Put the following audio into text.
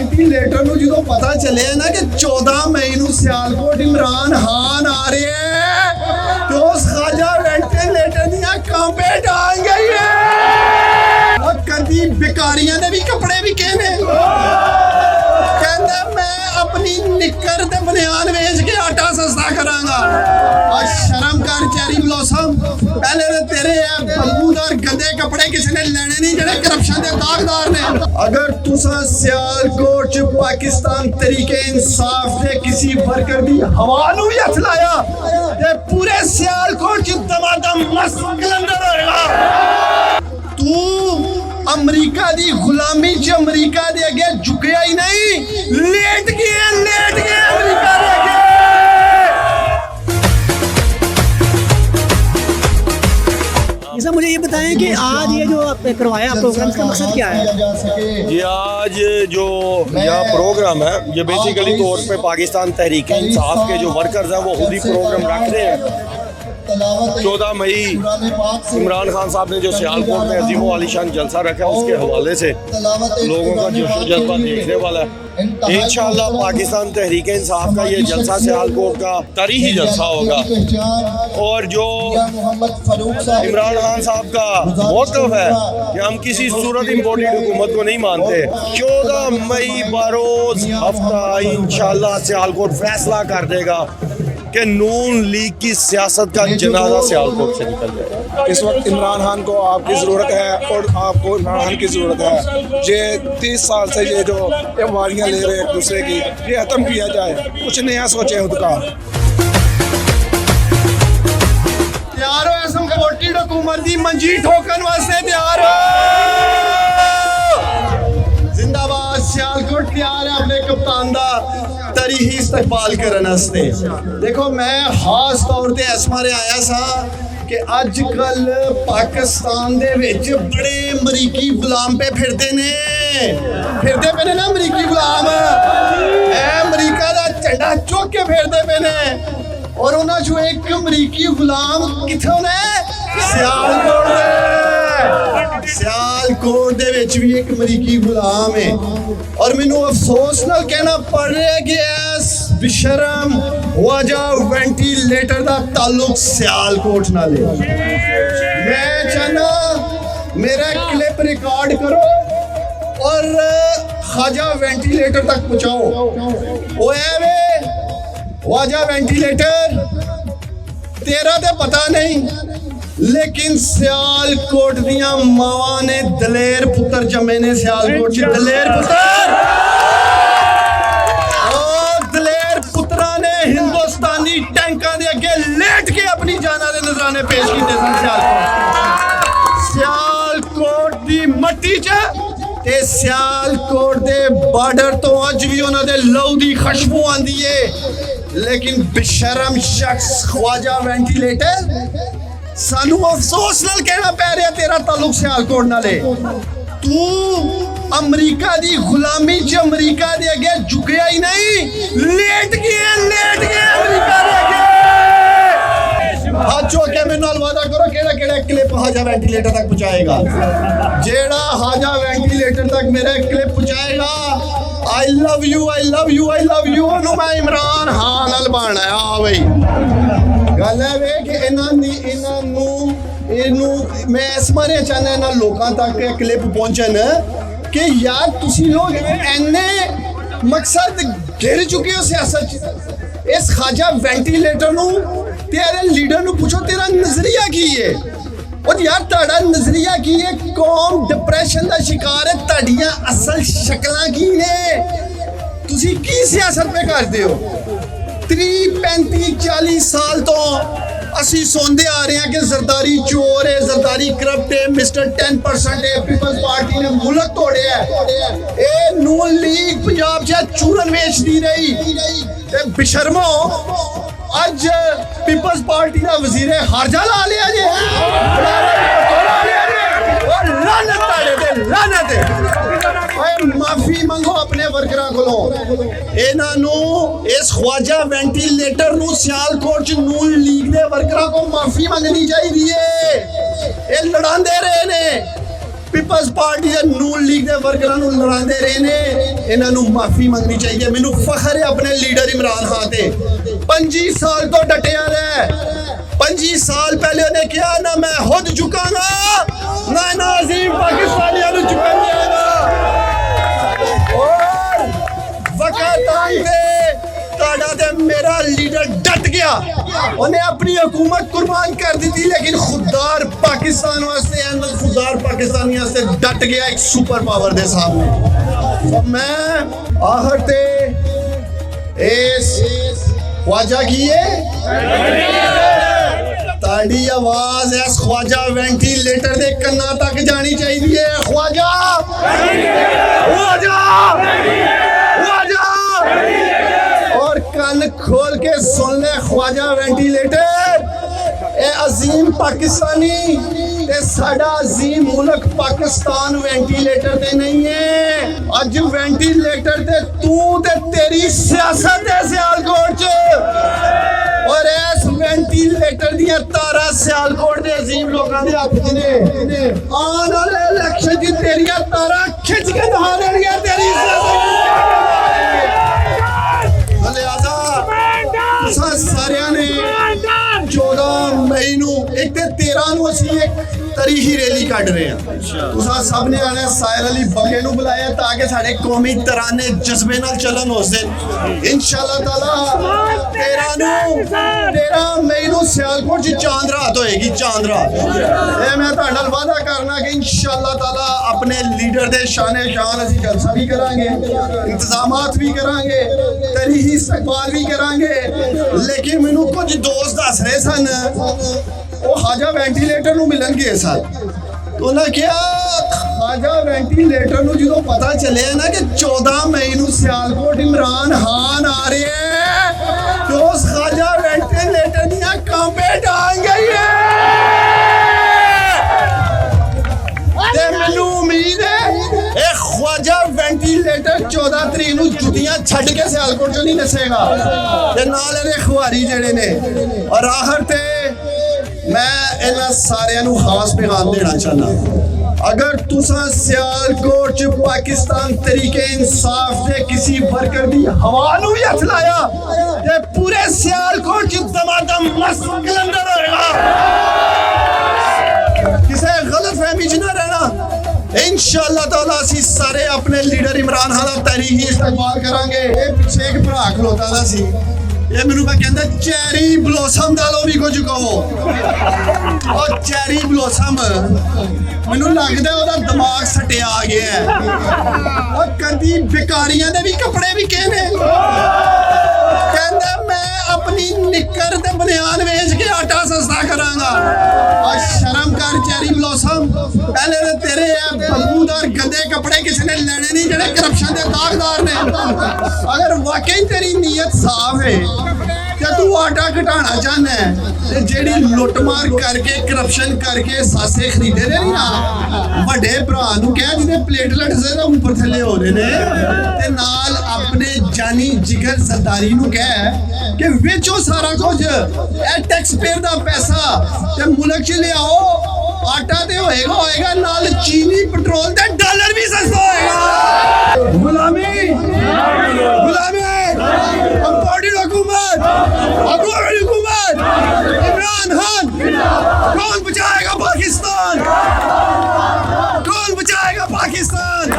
Ventilator ਨੂੰ ਜਦੋਂ ਪਤਾ ਚੱਲਿਆ ਨਾ ਕਿ 14 ਮਈ ਨੂੰ ਸਿਆਲਕੋਟ ਇਮਰਾਨ ਖਾਨ ਆ ਰਿਹਾ ਹੈ ਤੇ ਉਸ ਖਾਜਾ ਵੈਂਟੀਲੇਟਰ ਦੀਆਂ ਕਾਂਪੇ ਡਾਂਗ ਗਈ ਹੈ। ਉਹ ਕਦੀ ਬਿਕਾਰੀਆਂ ਦੇ ਵੀ ਕੱਪੜੇ ਵੀ ਕਹਿੰਦੇ मैं अपनी निक्कर ते बनियान बेच के आटा सस्ता करांगा। और शर्म कर चेरी ब्लॉसम, पहले तो तेरे बदबूदार गंदे कपड़े किसी ने लेने नहीं जेड़े करप्शन दे दागदार ने। अगर तुसा सियालकोट च पाकिस्तान तरीके इंसाफ दे किसी वर्कर दी हवा नूं भी हथ लाया ते पूरे सियालकोट च दमादम मस्त कलंदर होएगा। तू अमरीका दी गुलामी च अमरीका दे अगे झुकया ही नहीं, लेट गया अमरीका दे अगे। सर मुझे ये बताएं कि आज ये जो आपने करवाया प्रोग्राम का मकसद क्या है? ये आज जो यह प्रोग्राम है ये बेसिकली तौर पे पाकिस्तान तहरीक इंसाफ के जो वर्कर्स हैं वो खुद ही प्रोग्राम रख रहे हैं। 14 मई इमरान खान साहब ने जो सियालकोट में अजीम आलीशान जलसा रखा है उसके हवाले से लोगों का जोश जज्बा देखने वाला है। इंशाअल्लाह पाकिस्तान तहरीक इंसाफ का ये जलसा सियालकोट का तारीखी जलसा होगा और जो इमरान खान साहब का मोटिव है कि हम किसी सूरत इम्पोर्टेड हुकूमत को नहीं मानते। 14 मई बरोज हफ्ता इंशाअल्लाह सियालकोट फैसला कर देगा कि नून लीग की सियासत का जनाजा सियालकोट से निकल जाए। इस वक्त इमरान खान को आपकी ज़रूरत है और आपको इमरान खान की ज़रूरत है। ये 30 साल से ये जो वारियाँ ले रहे हैं एक दूसरे की, ये ख़त्म किया जाए, कुछ नया सोचे उसका। तैयार हो असम कोटी हुकूमत दी मंजी ठोकन वास्ते तैयार हो। जिंदाबाद सियालकोट तैयार है अपने कप्तान दा तरीही इस्तकबाल करने वास्ते। देखो मैं खास तौर ते इस मारे आया सा कि अजकल पाकिस्तान दे विच बड़े अमरीकी गुलाम पे फिरदे पे ने ना अमरीकी गुलाम ए अमरीका दा झंडा चुक के फिरदे पे ने और उन्हां चों एक अमरीकी गुलाम कित्थों ने सियालकोट दे विच भी एक अमरीकी गुलाम है और मैनू अफसोस नाल कहना पड़ रहा है कि इस बेशरम वजह वेंटिलेटर दा ताल्लुक सियालकोट नाल है। मैं चाहना मेरा क्लिप रिकॉर्ड करो और खाजा वेंटिलेटर तक पहुंचाओ। ओ वे वजह वेंटिलेटर तेरा तो पता नहीं लेकिन सियालकोट दियां मावां ने दलेर पुत्र जमे ने। सियालकोट च दलेर पुत्र और दलेर पुत्रा ने हिंदुस्तानी टैंकां दे अगे लेट के अपनी जाना दे नजराने पेश कीते सन। सियालकोट दी मट्टी च ते सियालकोट दे बार्डर तो अज भी उन्हां दे लहू दी खुशबू आंदी है। लेकिन बेशरम शख्स ख्वाजा वेंटिलेटर सानू अफसोस नाल कहना पै रहा तेरा ताल्लुक सियालकोट नाल है। तू अमरीका दी गुलामी च अमरीका दे अगे झुकया ही नहीं, लेट गया अमरीका दे अगे। हाथ चुक के मेरे नाल वादा करो केड़ा क्लिप हाजा वेंटिलेटर तक पहुंचाएगा। जेड़ा हाजा वेंटिलेटर तक मेरा क्लिप पहुंचाएगा आई लव यू ओनू मैं इमरान खान नाल बनाया। हाँ भाई गल है वे कि इनू मैं इस बारे चाहना इन्होंने लोगों तक क्लिप पहुंचन कि यार तुसी लोग इन्ने मकसद घिर चुके हो सियासत। इस खाजा वेंटिलेटर नू तेरे लीडर नू पूछो तेरा नजरिया की है और यार ताड़ा नजरिया की है। कौम डिप्रेशन का शिकार है, ताड़ियां असल शक्लां की ने, तुसी की सियासत पे करते हो। 30 35 40 साल तो असी सुनते आ रहे हैं कि जरदारी चोर है, जरदारी करप्ट है, मिस्टर 10% है, पीपल्स पार्टी ने मुल्क तोड़े है। नून लीग पंजाब च चूरन बेचती रही। बेशर्मो अज पीपल्स पार्टी का वजीर हारजा ला लिया जे। माफी मंगो अपने वर्करां कोलों। इन्हों इस ख्वाजा वेंटिलेटर नू सियालकोट च नून लीग दे वर्करां को माफी मंगनी चाहिए। ये लड़ांदे रहे ने पीपल्स पार्टी दे नून लीग दे वर्करां नू लड़ांदे रहे ने। ਇਹਨਾਂ ਨੂੰ ਮਾਫੀ ਮੰਗਣੀ ਚਾਹੀਦੀ ਹੈ। ਮੈਨੂੰ ਫਖਰ ਹੈ ਆਪਣੇ ਲੀਡਰ ਇਮਰਾਨ ਖਾਨ ਤੇ 25 ਸਾਲ ਤੋਂ ਡਟਿਆ ਰਿਹਾ 25 ਸਾਲ ਪਹਿਲੇ ਉਹਨੇ ਕਿਹਾ ਨਾ ਮੈਂ ਖੁਦ ਝੁਕਾਂਗਾ ਨਾ ਅਜ਼ੀਮ ਪਾਕਿਸਤਾਨੀਆਂ ਨੂੰ ਝੁਕਣ ਦਿਆਂਗਾ ਔਰ ਵਕਤ ਆਂਦੇ ਤੁਹਾਡਾ ਤੇ ਮੇਰਾ ਲੀਡਰ ਡਟ ਗਿਆ ਉਹਨੇ ਆਪਣੀ ਹਕੂਮਤ ਕੁਰਬਾਨ ਕਰ ਦਿੱਤੀ ਲੇਕਿन खुददार पाकिस्तान वास्ते अहमद खुददार पाकिस्तानी वास्ते डट गया एक सुपर पावर दे सामने। अब मैं आखिर ते इस ख्वाजा की ताड़ी आवाज इस ख्वाजा वेंटिलेटर दे कन्ना तक जानी चाहिए ख्वाजा ख्वाजा ख्वाजा और कान खोल के सुन ले ख्वाजा वेंटिलेटर ए अजीम पाकिस्तानी ते साडा अजीम मुल्क पाकिस्तान वेंटिलेटर ते नहीं है अज वेंटिलेटर ते तू ते तेरी सियासत है सियालकोट च और इस वेंटिलेटर दियां तारा सियालकोट दे अजीम लोकां दे हत्थ च ने आने वाले इलेक्शन च तेरियां तारा खिच के दिखा देणगियां तेरी लिहाजा तुसां सारियां ने 14 मई ਨੂੰ ਇੱਕ ਤੇ 13 ਨੂੰ ਅਸੀਂ ਇੱਕ ਤਾਰੀਖੀ ਰੈਲੀ ਕੱਢ ਰਹੇ ਹਾਂ ਤੁਸੀਂ ਸਭ ਨੇ ਆਣਾ ਸਾਇਰ ਅਲੀ ਬੱਗੇ ਨੂੰ ਬੁਲਾਇਆ ਤਾਂ ਕਿ ਸਾਡੇ ਕੌਮੀ ਤਰਾਨੇ ਜਜ਼ਬੇ ਨਾਲ ਚੱਲਣ ਉਸ ਦਿਨ ਇਨਸ਼ਾਅੱਲਾ ਤਾਲਾ 13 ਮਈ ਨੂੰ ਸਿਆਲਕੋਟ 'ਚ ਚਾਂਦ ਰਾਤ ਹੋਏਗੀ ਚਾਂਦ ਰਾਤ ਇਹ ਮੈਂ ਤੁਹਾਡੇ ਨਾਲ ਵਾਅਦਾ ਕਰਨਾ ਕਿ ਇਨਸ਼ਾਅੱਲਾ ਤਾਲਾ ਆਪਣੇ ਲੀਡਰ ਦੇ ਸ਼ਾਨੇ ਸ਼ਾਨ ਅਸੀਂ ਜਲਸਾ ਵੀ ਕਰਾਂਗੇ ਇੰਤਜ਼ਾਮਾਤ ਵੀ ਕਰਾਂਗੇ ਤਾਰੀਖੀ ਇਸਤਕਬਾਲ ਵੀ ਕਰਾਂਗੇ ਲੇਕਿਨ ਮੈਨੂੰ ਕੁਝ ਦੋਸਤ ਦੱਸ ਰਹੇ ਸਨ ਉਹ ਖਾਜਾ ਵੈਂਟੀਲੇਟਰ ਨੂੰ ਮਿਲਣਗੇ ਸਰ ਉਹਨਾਂ ਕਿਹਾ ਖਾਜਾ ਵੈਂਟੀਲੇਟਰ ਨੂੰ ਜਦੋਂ ਪਤਾ ਚੱਲਿਆ ਨਾ ਕਿ 14 ਮਈ ਨੂੰ ਸਿਆਲਕੋਟ ਇਮਰਾਨ ਖਾਨ ਆ ਰਿਹਾ ਹੈ ਤੇ ਉਸ ਖਾਜਾ ਵੈਂਟੀਲੇਟਰ ਦੀਆਂ ਕਾਂਪੇ ਡਾਂਗ ਗਈ ਹੈ ਤੇ ਮੈਨੂੰ ਉਮੀਦ ਹੈ ਇਹ ਖਾਜਾ ਵੈਂਟੀਲੇਟਰ 14 ਤਰੀਕ ਨੂੰ ਜੁੱਤੀਆਂ ਛੱਡ ਕੇ ਸਿਆਲਕੋਟ ਚੋਂ ਨਹੀਂ ਨਸੇਗਾ ਤੇ ਨਾਲ ਇਹਦੇ ਖੁਆਰੀ ਜਿਹੜੇ ਨੇ ਔਰ ਆਖਰ ਤੇ मैं इन्हां सारियां नूं खास पैगाम देना चाहना अगर तुसां सियालकोट च पाकिस्तान तरीके इंसाफ दे किसी वर्कर दी हवा नूं भी हथ लाया ते पूरे सियालकोट च दमादम मस्त कलंदर होएगा किसी गलत फहमी च ना रहना इंशाअल्लाह ताला असीं सारे अपने लीडर इमरान खान दा तारीखी इस्तकबाल करांगे ये पिछे एक भरा खलोता दा सी ये मैनू मैं कहता चैरी ब्लोसम डालो भी कुछ कहो और चैरी ब्लोसम मैनू लगता है दिमाग सटिया आ गया है और कभी बेकारियां दे भी कपड़े भी कहने कहता मैं अपनी निक्कर ते बनियान बेच के आटा सस्ता करांगा और शर्म कर चैरी ब्लोसम पहले तो तेरे बदबूदार गंदे कपड़े किसी ने लेने नहीं जेडे करप्शन के दागदार ने अगर वाकई तेरी नीयत साफ है कि तू आटा घटाना चाहना है जेडी लुटमार करके करप्शन करके सासे खरीदे ने ना बड़े भरा नूं कह जिहदे प्लेटलेट्स दे ऊपर थल्ले हो रहे ने ते नाल अपने जानी जिगर सरदारी नूं कह कि विचों सारा कुछ ए टैक्स पेयर दा पैसा ते मुल्क च लियाओ आटा ते होएगा नाल चीनी पेट्रोल ते डॉलर भी सस्ता होएगा गुलामी गुलामी अम्पार्टी हुकूमत अगुवाई हुकूमत इमरान खान कौन बचाएगा पाकिस्तान कौन बचाएगा पाकिस्तान